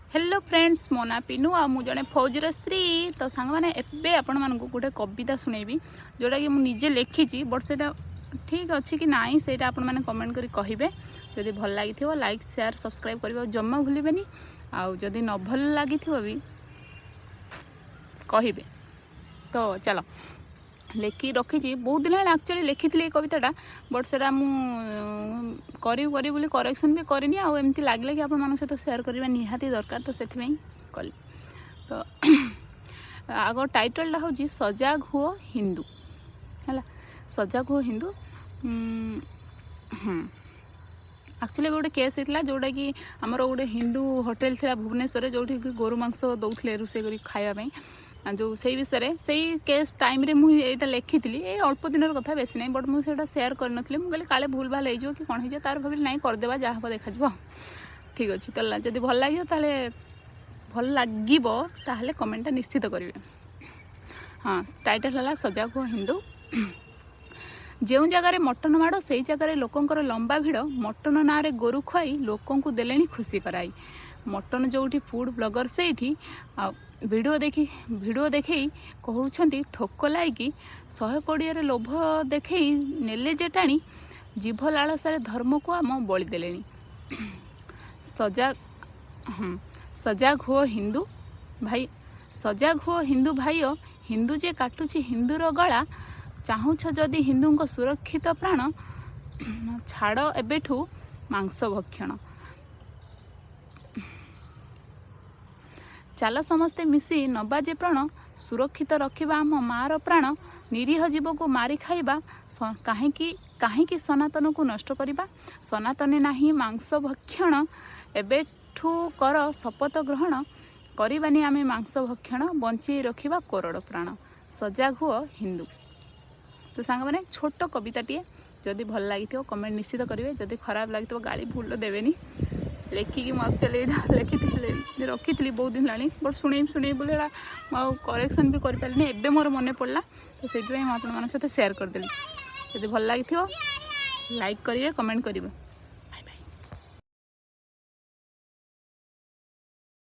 Hello friends मो ना पिनू आ मु जने फौजीर स्त्री तो सांग मैंने एबे आपण मानकु गोटे कविता सुनेबी जोटा कि मु निजे लिखी बट से ठीक अच्छी कि नाई से आपण मैंने कमेंट करी कहिबे जदि भल लागिथिबो लाइक शेयर सब्सक्राइब करबो जम्मा भूलिबेनी आ जदि न भल लागिथिबो भी कहिबे। तो चलो लेखि रखी बहुत दिन है एक्चुअली लिखी थी कविताटा बट से करी बोली करेक्शन भी करनी आमती लगे कि आपण सहित सेयार करवा निहाती दरकार तो से कली। तो आग टाइटलटा हूँ सजाग हुओ हिंदू है सजाग हुओ हिंदू। एक्चुअली गोटे केस होता जोटा कि आमर गोटे हिंदू होटेल थी भुवनेश्वर जो गोरु मांस दौले रोसे कर खावाई जो से विषय से केस टाइम रे मुझे लिखी ये अल्प दिन कथा बेसी ना बट मुझे सेयार करनी मुझे काले भूल भाल हो कि कौन हो तार भाविल ना करदे जहाँ हम देखा ठीक अच्छे। तो जब भल लगे भल लगे कमेंटा निश्चित करेंगे। हाँ टाइटल है सजाग हो हिंदू। जो जगार मटन माड़ से जगार लोकंर लंबा भिड़ मटन ना रे गोरु खुआई लोकों को देले खुशी कराई मटन जो फूड ब्लॉगर से वीडियो देखे कहते ठोक लाइकी 100 कोड़िए लोभ देखे नेले जे टाणी जीभ लालसार धर्म को आम बलि देले। सजाग हो हिंदू भाई सजाग हो हिंदू भाइयो हिंदू जे काटुची हिंदूर गला चाहूछ जदि हिंदू को सुरक्षित प्राण छाड़ एबेठू मांस भक्षण चल समस्ते मिसी नबाजे प्राण सुरक्षित रखिबा आम मार प्राण निरीह जीव को मारी खाइबा कहीं सनातन को नष्ट करिबा सनातने नाही मांस भक्षण एबेठू कर शपथ ग्रहण करिबानी आमे मांस भक्षण बंची रखिबा करोड़ प्राण सजाग हुओ हिंदू। तो सांग मैंने छोट कविताटे जदि भल लगी कमेंट निश्चित करेंगे जदि खराब लगी गाड़ी भूल देवेनी लिखिकी मुझे लिखी रखी थी बहुत दिन लानी बट शुणे बोले करेक्शन भी करें एवं मोर मन पड़ा तो से सहित सेयार करदेली जदि भल लगी लाइक करेंगे कमेंट करेंगे।